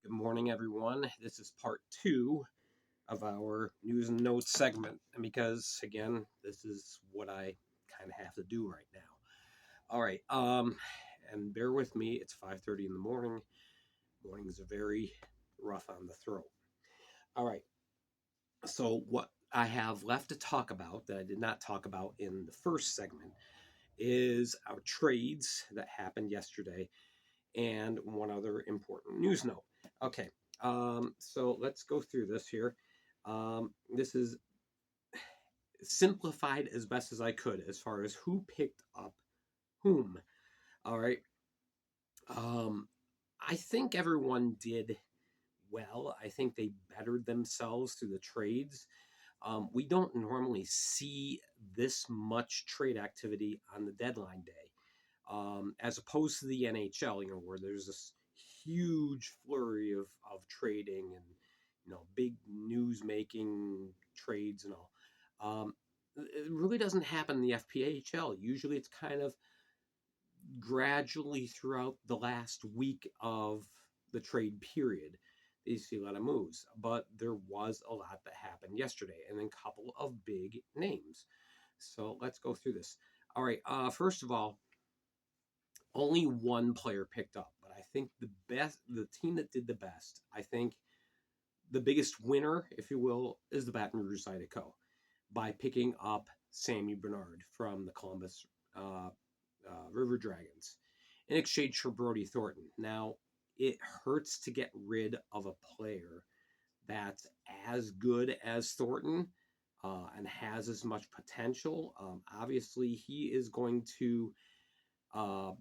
Good morning, everyone. This is part two of our news and notes segment. And because, again, this is what I kind of have to do right now. All right. And bear with me. It's 5:30 in the morning. Mornings are very rough on the throat. All right. So what I have left to talk about that I did not talk about in the first segment is our trades that happened yesterday and one other important news note. Okay, so let's go through this here. This is simplified as best as I could as far as who picked up whom. All right. I think everyone did well. I think they bettered themselves through the trades. We don't normally see this much trade activity on the deadline day. As opposed to the NHL, where there's this huge flurry of trading and big news making trades and all. It really doesn't happen in the FPHL. Usually, it's kind of gradually throughout the last week of the trade period. You see a lot of moves, but there was a lot that happened yesterday, and then a couple of big names. So let's go through this. All right. First of all, only one player picked up, but I think the team that did the best, I think the biggest winner, if you will, is the Baton Rouge Zydeco by picking up Sammy Bernard from the Columbus River Dragons in exchange for Brody Thornton. Now, it hurts to get rid of a player that's as good as Thornton and has as much potential. Obviously, he is going to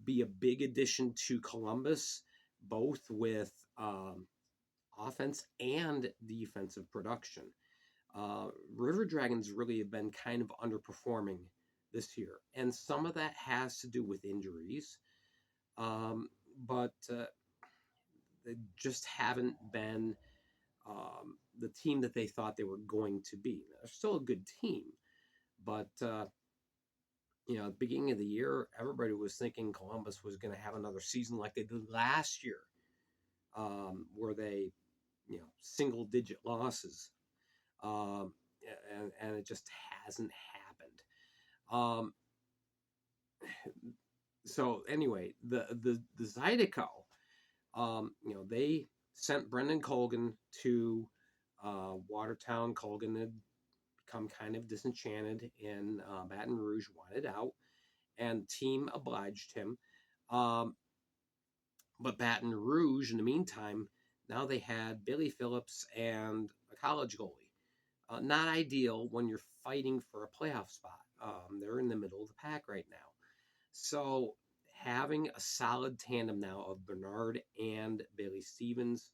be a big addition to Columbus, both with offense and defensive production. River Dragons really have been kind of underperforming this year, and some of that has to do with injuries, but they just haven't been the team that they thought they were going to be. They're still a good team, but at the beginning of the year, everybody was thinking Columbus was going to have another season like they did last year, where they, single-digit losses, and it just hasn't happened. So anyway, the Zydeco, they sent Brendan Colgan to Watertown. Colgan had become kind of disenchanted in Baton Rouge, wanted out, and team obliged him. But Baton Rouge, in the meantime, now they had Billy Phillips and a college goalie. Not ideal when you're fighting for a playoff spot. They're in the middle of the pack right now. So having a solid tandem now of Bernard and Bailey Stevens,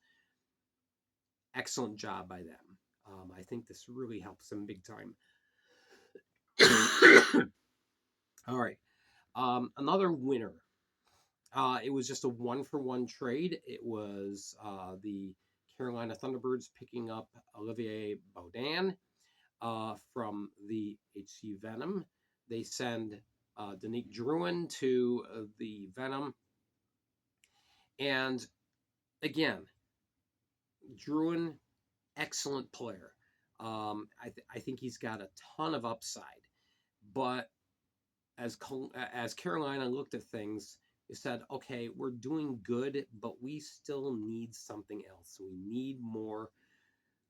excellent job by them. I think this really helps them big time. All right. Another winner. It was just a 1-for-1 trade. It was the Carolina Thunderbirds picking up Olivier Baudin from the HC Venom. They send Danique Drouin to the Venom. And again, Drouin, excellent player. I think he's got a ton of upside. But as Carolina looked at things, they said, okay, we're doing good, but we still need something else. We need more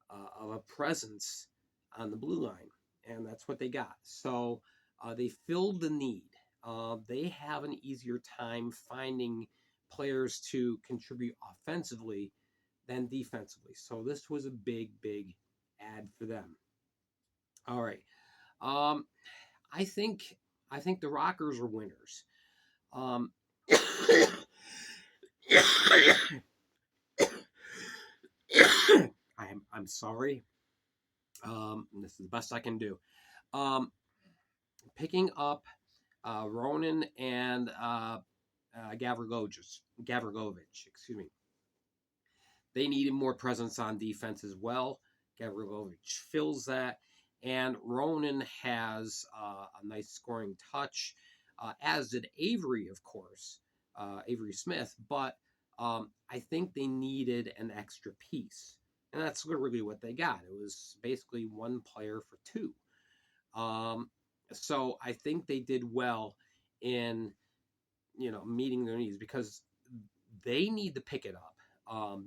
of a presence on the blue line, and that's what they got. So they filled the need. They have an easier time finding players to contribute offensively than defensively. So this was a big, big ad for them. All right. I think the Rockers are winners. I'm sorry. This is the best I can do. Picking up Ronan and Gavrilovich, excuse me. They needed more presence on defense as well. Gavrilovich fills that. And Ronan has a nice scoring touch, as did Avery, of course, Avery Smith. But I think they needed an extra piece, and that's literally what they got. It was basically one player for two. Um, so I think they did well in meeting their needs because they need to pick it up.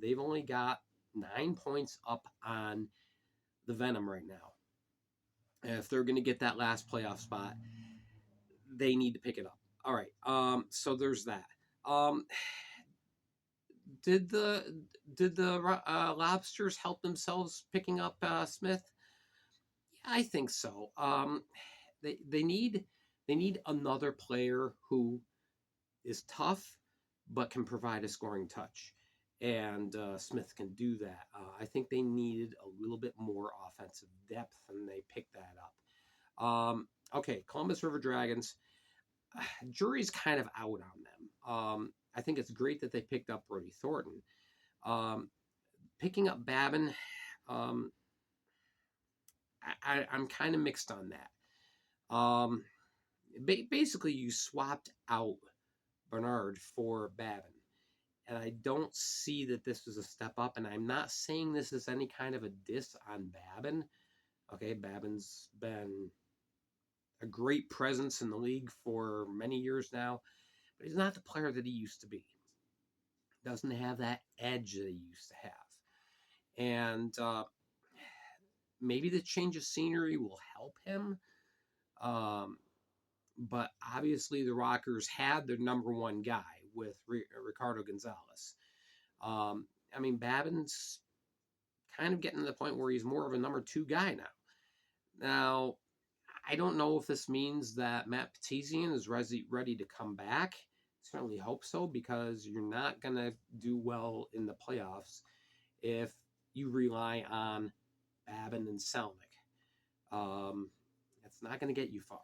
They've only got 9 points up on the Venom right now. And if they're going to get that last playoff spot, they need to pick it up. All right. So there's that. Um, did the Lobsters help themselves picking up Smith? Yeah, I think so. They need another player who is tough but can provide a scoring touch, and Smith can do that. I think they needed a little bit more offensive depth, and they picked that up. Okay, Columbus River Dragons. Jury's kind of out on them. I think it's great that they picked up Brody Thornton. Um, Picking up Babin, um, I'm kind of mixed on that. Basically, you swapped out Bernard for Babin. And I don't see that this is a step up. And I'm not saying this is any kind of a diss on Babin. Okay, Babin's been a great presence in the league for many years now, but he's not the player that he used to be. Doesn't have that edge that he used to have. And maybe the change of scenery will help him. But obviously, the Rockers had their number one guy with Ricardo Gonzalez. I mean, Babin's kind of getting to the point where he's more of a number two guy now. Now, I don't know if this means that Matt Petizian is ready to come back. Certainly hope so, because you're not going to do well in the playoffs if you rely on Babin and Selnick. It's not going to get you far.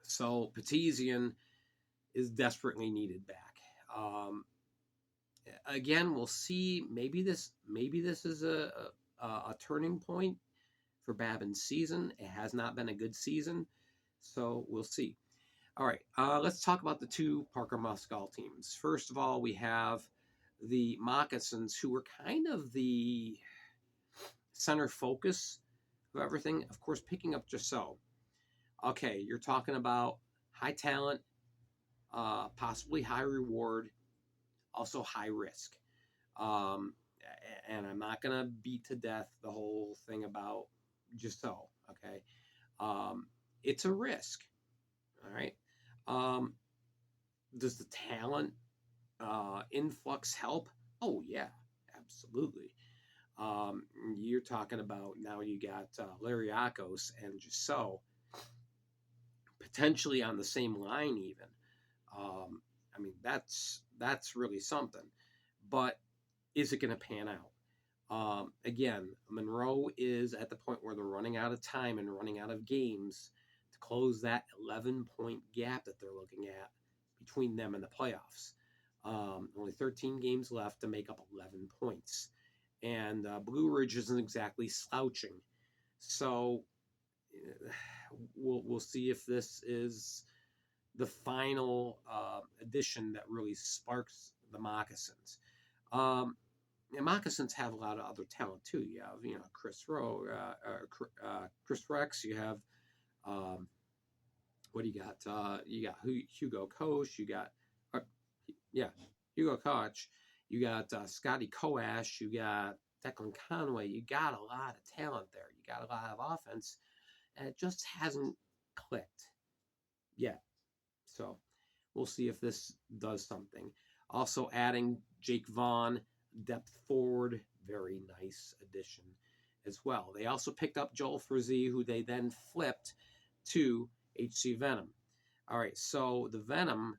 So Petizian is desperately needed back. Again, we'll see. Maybe this is a turning point for Babin's season. It has not been a good season, so we'll see. All right, let's talk about the two Parker Muscal teams. First of all, we have the Moccasins, who were kind of the center focus of everything. Of course, picking up Giselle. Okay, you're talking about high talent, possibly high reward, also high risk. Um, and I'm not going to beat to death the whole thing about Giselle, okay? It's a risk, all right? Does the talent influx help? Oh, yeah, absolutely. You're talking about now you got Lariakos and Giselle potentially on the same line even. I mean, that's really something. But is it going to pan out? Again, Monroe is at the point where they're running out of time and running out of games to close that 11-point gap that they're looking at between them and the playoffs. Only 13 games left to make up 11 points. And Blue Ridge isn't exactly slouching. So we'll see if this is the final addition that really sparks the Moccasins. And Moccasins have a lot of other talent too. You have, Chris Rowe, Chris Rex. You have, what do you got? You got Hugo Koch. You got, Hugo Koch. You got Scotty Koash. You got Declan Conway. You got a lot of talent there. You got a lot of offense, and it just hasn't clicked yet. So we'll see if this does something. Also adding Jake Vaughn, depth forward, very nice addition as well. They also picked up Joel Frizzy, who they then flipped to HC Venom. All right, so the Venom,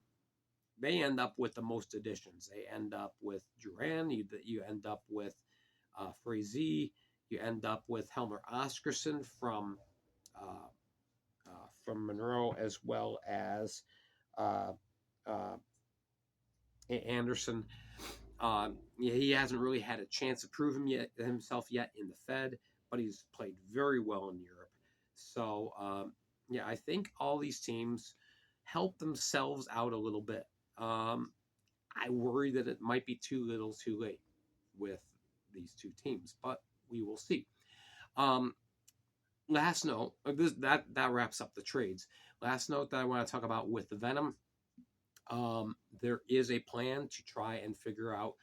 they end up with the most additions. They end up with Duran, you end up with Frizzy, you end up with Helmer Oscarson from Monroe, as well as Anderson. He hasn't really had a chance to prove himself yet in the Fed, but he's played very well in Europe. So, I think all these teams help themselves out a little bit. I worry that it might be too little too late with these two teams, but we will see. Um, last note, that wraps up the trades. Last note that I want to talk about with the Venom, there is a plan to try and figure out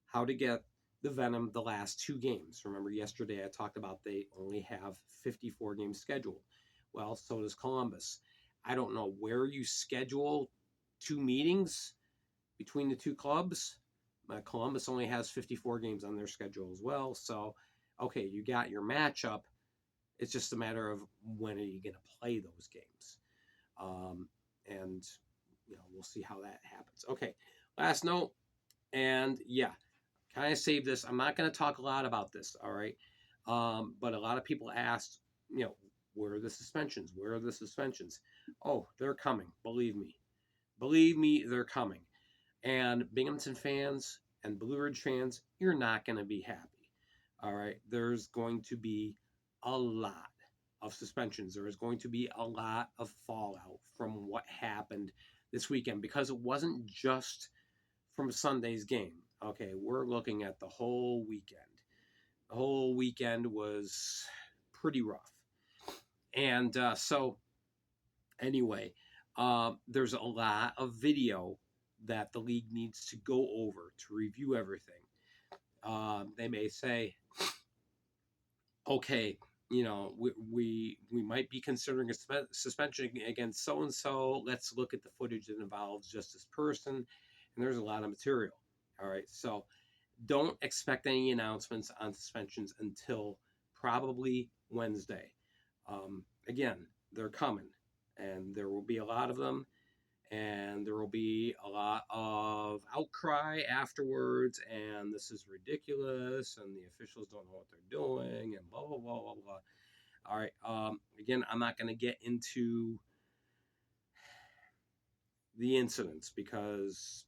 how to get the Venom the last two games. Remember, yesterday I talked about they only have 54 games scheduled. Well, so does Columbus. I don't know where you schedule two meetings between the two clubs. Columbus only has 54 games on their schedule as well. So, okay, you got your matchup. It's just a matter of when are you going to play those games. And, we'll see how that happens. Okay, last note. And yeah, kind of save this. I'm not going to talk a lot about this, all right? But a lot of people asked, where are the suspensions? Where are the suspensions? Oh, they're coming. Believe me. Believe me, they're coming. And Binghamton fans and Blue Ridge fans, you're not going to be happy. All right. There's going to be a lot of suspensions. There is going to be a lot of fallout from what happened this weekend because it wasn't just from Sunday's game. Okay. We're looking at the whole weekend. The whole weekend was pretty rough. And so, anyway, there's a lot of video that the league needs to go over to review everything. They may say, okay, we might be considering a suspension against so and so. Let's look at the footage that involves just this person, and there's a lot of material. All right, so don't expect any announcements on suspensions until probably Wednesday. Again, they're coming, and there will be a lot of them. And there will be a lot of outcry afterwards, and this is ridiculous, and the officials don't know what they're doing, and blah, blah, blah, blah, blah. All right. Again, I'm not going to get into the incidents because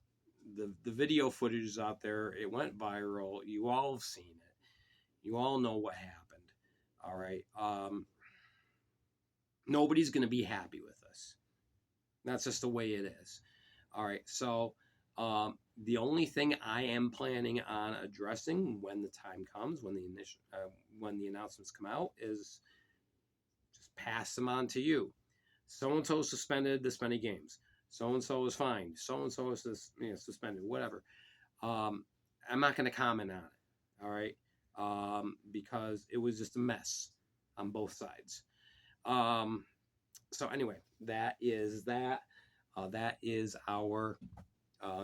the video footage is out there. It went viral. You all have seen it. You all know what happened. All right. Nobody's going to be happy with this. That's just the way it is. All right, so the only thing I am planning on addressing when the time comes, when the announcements come out, is just pass them on to you. So and so suspended this many games. So and so is fined. So and so is suspended. Whatever. I'm not going to comment on it. All right, because it was just a mess on both sides. So anyway, that is that. That is our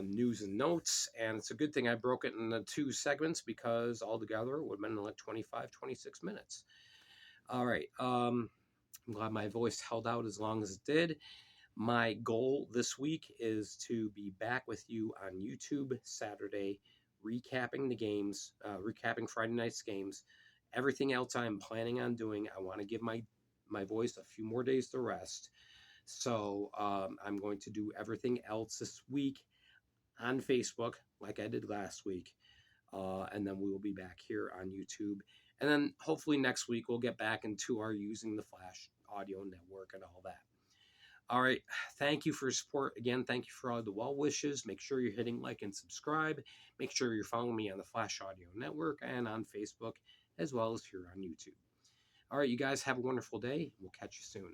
news and notes. And it's a good thing I broke it into two segments because altogether it would have been like 25, 26 minutes. All right. I'm glad my voice held out as long as it did. My goal this week is to be back with you on YouTube Saturday, recapping the games, recapping Friday night's games. Everything else I'm planning on doing, I want to give my voice a few more days to rest. So I'm going to do everything else this week on Facebook, like I did last week. And then we will be back here on YouTube. And then hopefully next week we'll get back into our using the Flash audio network and all that. All right. Thank you for your support. Again, thank you for all the well wishes. Make sure you're hitting like and subscribe. Make sure you're following me on the Flash Audio Network and on Facebook, as well as here on YouTube. All right, you guys have a wonderful day. We'll catch you soon.